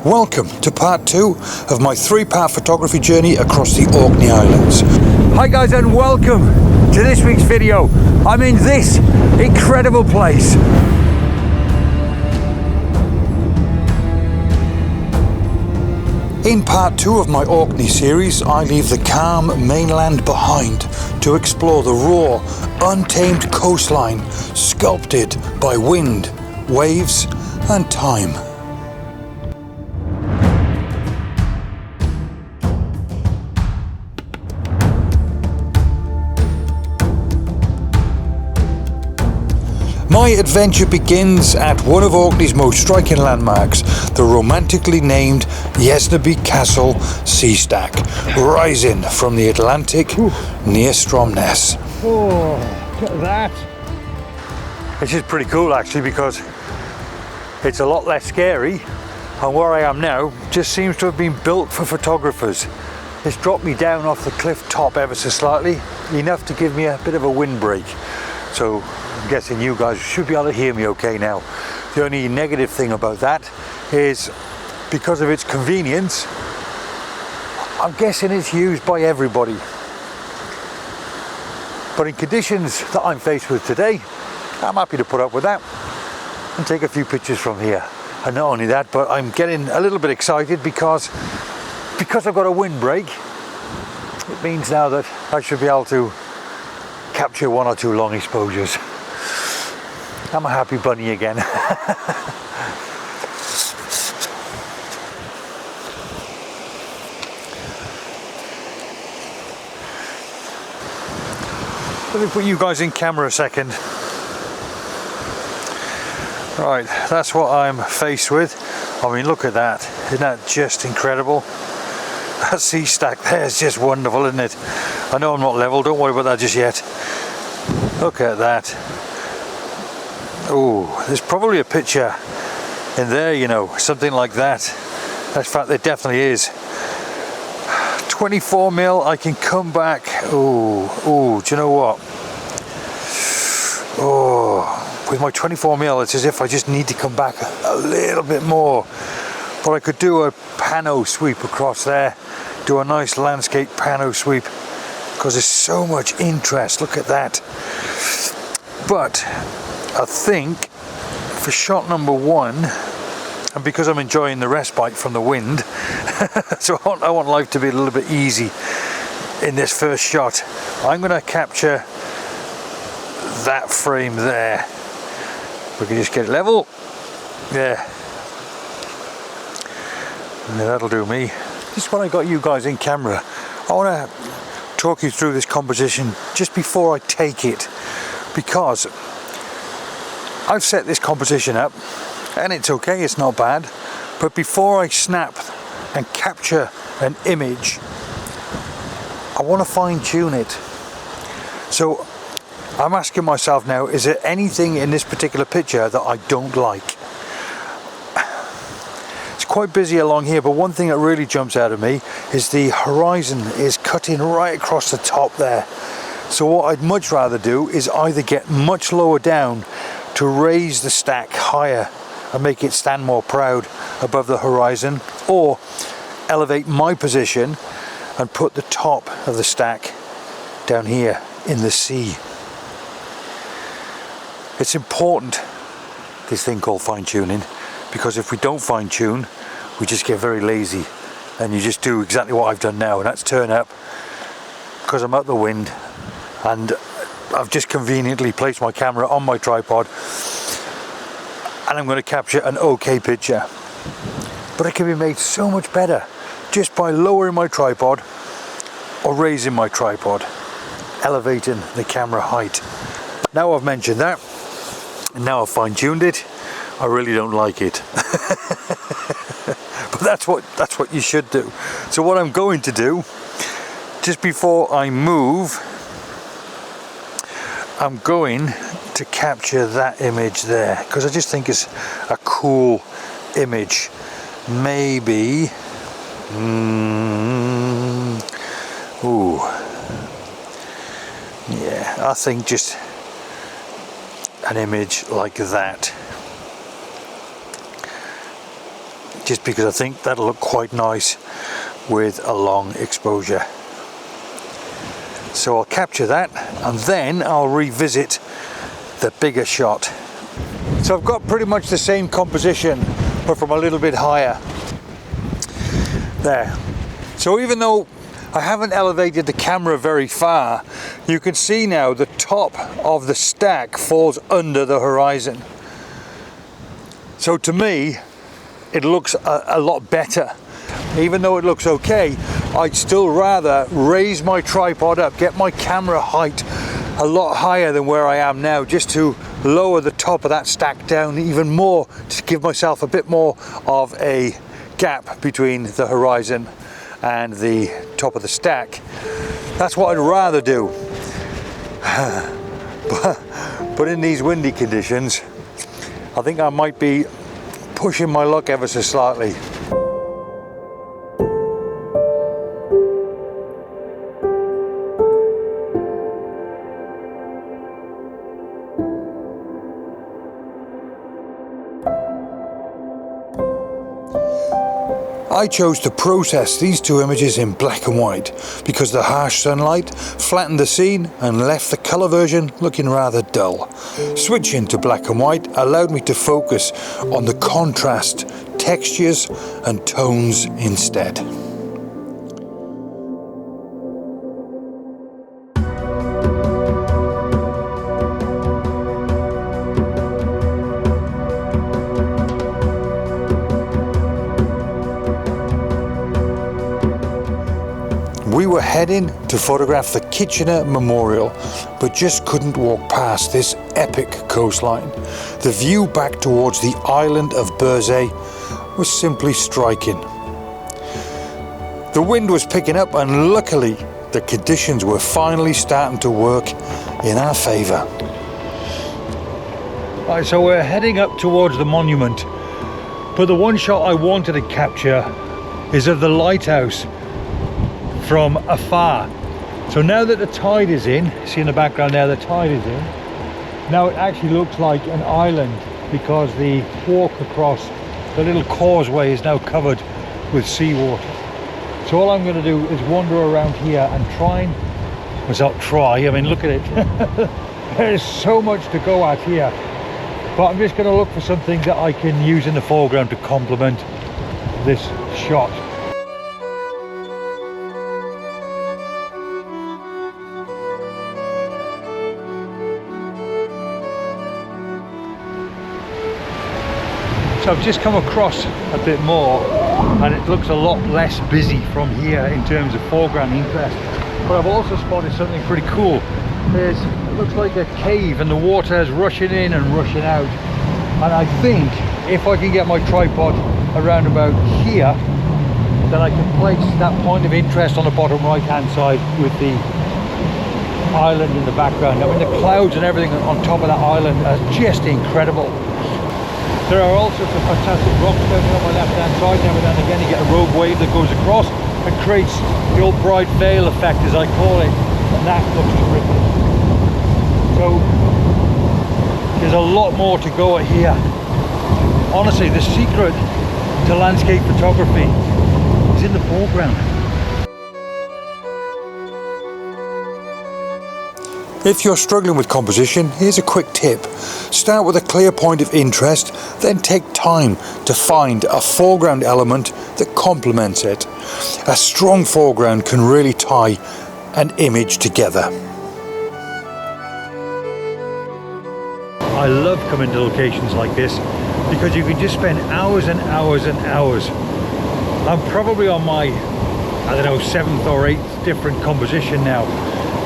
Welcome to part 2 of my 3-part photography journey across the Orkney Islands. Hi guys, and welcome to this week's video. I'm in this incredible place. In part 2 of my Orkney series, I leave the calm mainland behind to explore the raw, untamed coastline, sculpted by wind, waves and time. My adventure begins at one of Orkney's most striking landmarks, the romantically named Yesnaby Castle seastack, rising from the Atlantic near Stromness. Oh, look at that. This is pretty cool actually, because it's a lot less scary, and where I am now just seems to have been built for photographers. It's dropped me down off the cliff top ever so slightly, enough to give me a bit of a windbreak. So I'm guessing you guys should be able to hear me okay now. The only negative thing about that is because of its convenience, I'm guessing it's used by everybody. But in conditions that I'm faced with today, I'm happy to put up with that and take a few pictures from here. And not only that, but I'm getting a little bit excited because I've got a windbreak. It means now that I should be able to capture 1 or 2 long exposures. I'm a happy bunny again. Let me put you guys in camera a second. Right, that's what I'm faced with. I mean, look at that. Isn't that just incredible? That sea stack there is just wonderful, isn't it? I know I'm not level, don't worry about that just yet. Look at that. Oh, there's probably a picture in there, you know, something like that. In fact, there definitely is. 24mm, I can come back. Oh, do you know what? Oh, with my 24mm, it's as if I just need to come back a little bit more. But I could do a pano sweep across there, do a nice landscape pano sweep, because there's so much interest. Look at that. But I think for shot number 1, and because I'm enjoying the respite from the wind, so I want life to be a little bit easy in this first shot, I'm going to capture that frame there. We can just get it level. Yeah, that'll do me. Just when I got you guys in camera, I want to talk you through this composition just before I take it, because I've set this composition up and it's okay, it's not bad, but before I snap and capture an image, I want to fine tune it. So I'm asking myself now, is there anything in this particular picture that I don't like? It's quite busy along here, but one thing that really jumps out of me is the horizon is cutting right across the top there. So what I'd much rather do is either get much lower down to raise the stack higher and make it stand more proud above the horizon, or elevate my position and put the top of the stack down here in the sea. It's important, this thing called fine tuning, because if we don't fine tune, we just get very lazy and you just do exactly what I've done now, and that's turn up because I'm out the wind and I've just conveniently placed my camera on my tripod and I'm going to capture an okay picture. But it can be made so much better just by lowering my tripod or raising my tripod, elevating the camera height. Now I've mentioned that, and now I've fine-tuned it, I really don't like it. But that's what you should do. So what I'm going to do, just before I move, I'm going to capture that image there, because I just think it's a cool image. Maybe ooh, yeah, I think just an image like that. just because I think that'll look quite nice with a long exposure. So I'll capture that and then I'll revisit the bigger shot. So I've got pretty much the same composition, but from a little bit higher. There. So even though I haven't elevated the camera very far, you can see now the top of the stack falls under the horizon. So to me, it looks a lot better. Even though it looks okay, I'd still rather raise my tripod up, get my camera height a lot higher than where I am now, just to lower the top of that stack down even more, to give myself a bit more of a gap between the horizon and the top of the stack. That's what I'd rather do. But in these windy conditions, I think I might be pushing my luck ever so slightly. I chose to process these two images in black and white because the harsh sunlight flattened the scene and left the colour version looking rather dull. Switching to black and white allowed me to focus on the contrast, textures and tones instead. We were heading to photograph the Kitchener Memorial, but just couldn't walk past this epic coastline. The view back towards the island of Burzee was simply striking. The wind was picking up and luckily the conditions were finally starting to work in our favour. Right, so we're heading up towards the monument, but the one shot I wanted to capture is of the lighthouse from afar. So now that the tide is in, see in the background there, the tide is in, now it actually looks like an island because the walk across the little causeway is now covered with seawater. So all I'm going to do is wander around here and try and, I mean look at it, there's so much to go at here, but I'm just going to look for something that I can use in the foreground to complement this shot. So I've just come across a bit more and it looks a lot less busy from here in terms of foreground interest. But I've also spotted something pretty cool. It looks like a cave and the water is rushing in and rushing out. And I think if I can get my tripod around about here, then I can place that point of interest on the bottom right hand side with the island in the background. I mean the clouds and everything on top of that island are just incredible. There are all sorts of fantastic rocks down here on my left hand side. Now and then again you get a rogue wave that goes across and creates the old bright veil effect as I call it, and that looks terrific. So there's a lot more to go at here. Honestly, the secret to landscape photography is in the foreground. If you're struggling with composition, here's a quick tip. Start with a clear point of interest, then take time to find a foreground element that complements it. A strong foreground can really tie an image together. I love coming to locations like this because you can just spend hours and hours and hours. I'm probably on my, I don't know, 7th or 8th different composition now.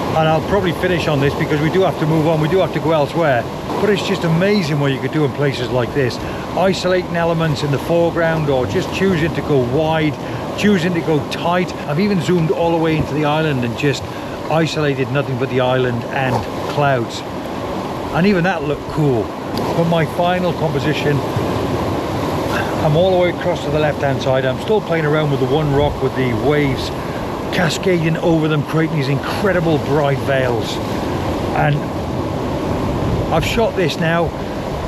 And I'll probably finish on this because we do have to move on, we do have to go elsewhere. But it's just amazing what you could do in places like this. Isolating elements in the foreground or just choosing to go wide, choosing to go tight. I've even zoomed all the way into the island and just isolated nothing but the island and clouds. And even that looked cool. But my final composition, I'm all the way across to the left hand side. I'm still playing around with the one rock with the waves cascading over them, creating these incredible bright veils. And I've shot this now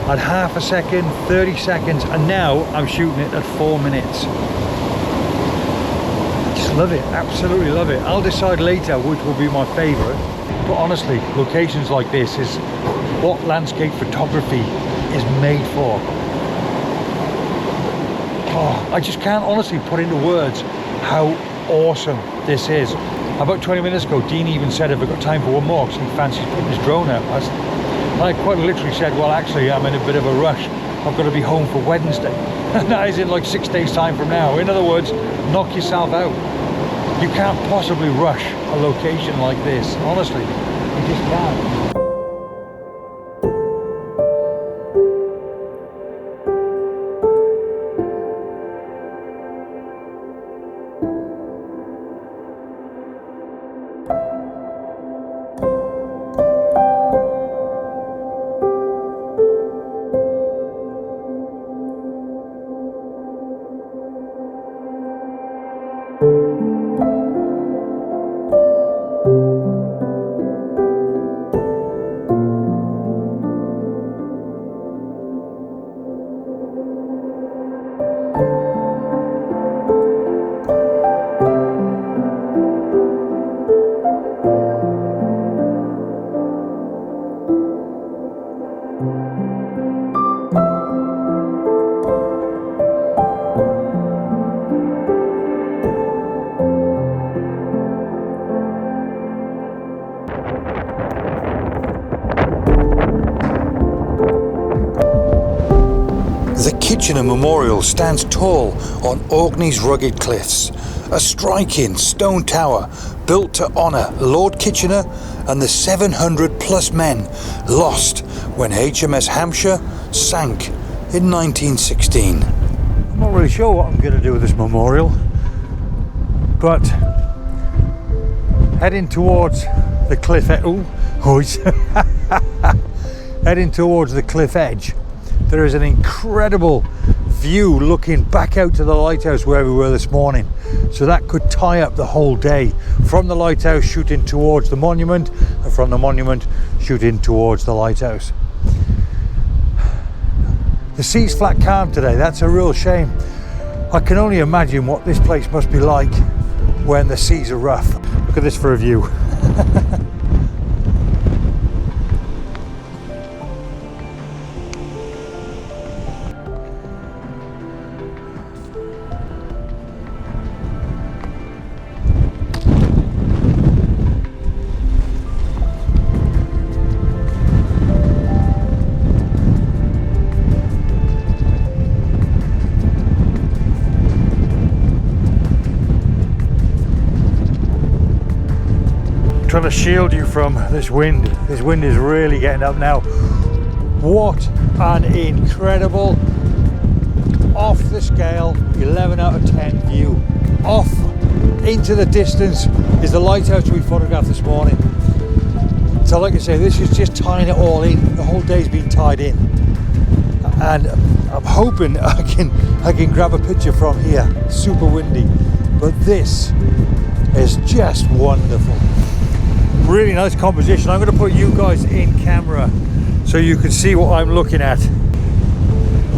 at half a second, 30 seconds, and now I'm shooting it at 4 minutes. Just love it, absolutely love it. I'll decide later which will be my favorite, but honestly, locations like this is what landscape photography is made for. Oh, I just can't honestly put into words how awesome this is. About 20 minutes ago, Dean even said, have I got time for one more? Because he fancies putting his drone out. I quite literally said, well, actually, I'm in a bit of a rush. I've got to be home for Wednesday. And that is in like 6 days time from now. In other words, knock yourself out. You can't possibly rush a location like this. Honestly, you just can't. Kitchener Memorial stands tall on Orkney's rugged cliffs, a striking stone tower built to honour Lord Kitchener and the 700 plus men lost when HMS Hampshire sank in 1916. I'm not really sure what I'm going to do with this memorial, but heading towards the cliff edge, heading towards the cliff edge, there is an incredible view looking back out to the lighthouse where we were this morning. So that could tie up the whole day. From the lighthouse shooting towards the monument, and from the monument shooting towards the lighthouse. The sea's flat calm today, that's a real shame. I can only imagine what this place must be like when the seas are rough. Look at this for a view. Trying to shield you from this wind. This wind is really getting up now. What an incredible, off the scale, 11 out of 10 view. Off into the distance is the lighthouse we photographed this morning. So like I say, this is just tying it all in. The whole day's been tied in. And I'm hoping I can grab a picture from here. Super windy. But this is just wonderful. Really nice composition. I'm going to put you guys in camera so you can see what I'm looking at.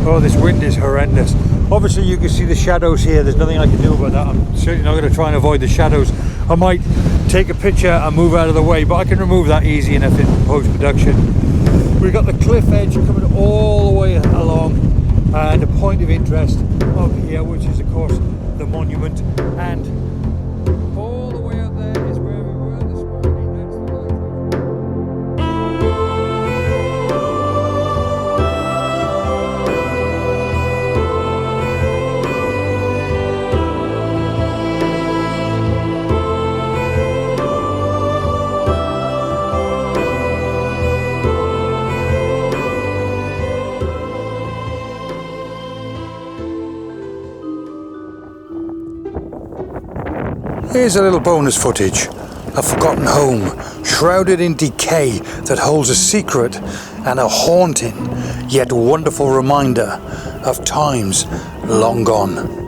Oh, this wind is horrendous. Obviously you can see the shadows here. There's nothing I can do about that. I'm certainly not going to try and avoid the shadows. I might take a picture and move out of the way, but I can remove that easy enough in post-production. We've got the cliff edge coming all the way along, and a point of interest up here, which is of course the monument, and all the way up there is where we were this morning. That's the Here's a little bonus footage, a forgotten home, shrouded in decay that holds a secret and a haunting, yet wonderful reminder of times long gone.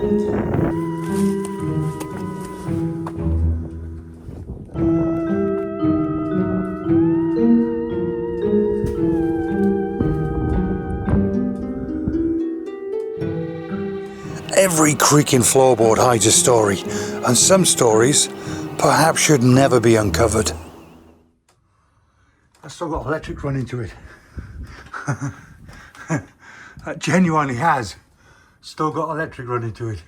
Every creaking floorboard hides a story, and some stories perhaps should never be uncovered. I've still got electric running to it. That genuinely has still got electric running to it.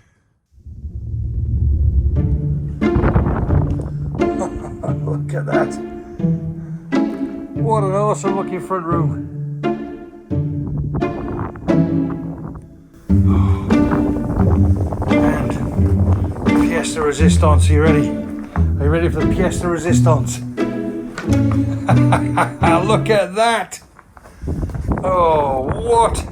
Look at that. What an awesome looking front room. And pièce de résistance, are you ready? Are you ready for the pièce de résistance? Look at that! Oh, what?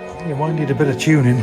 I think you might need a bit of tuning.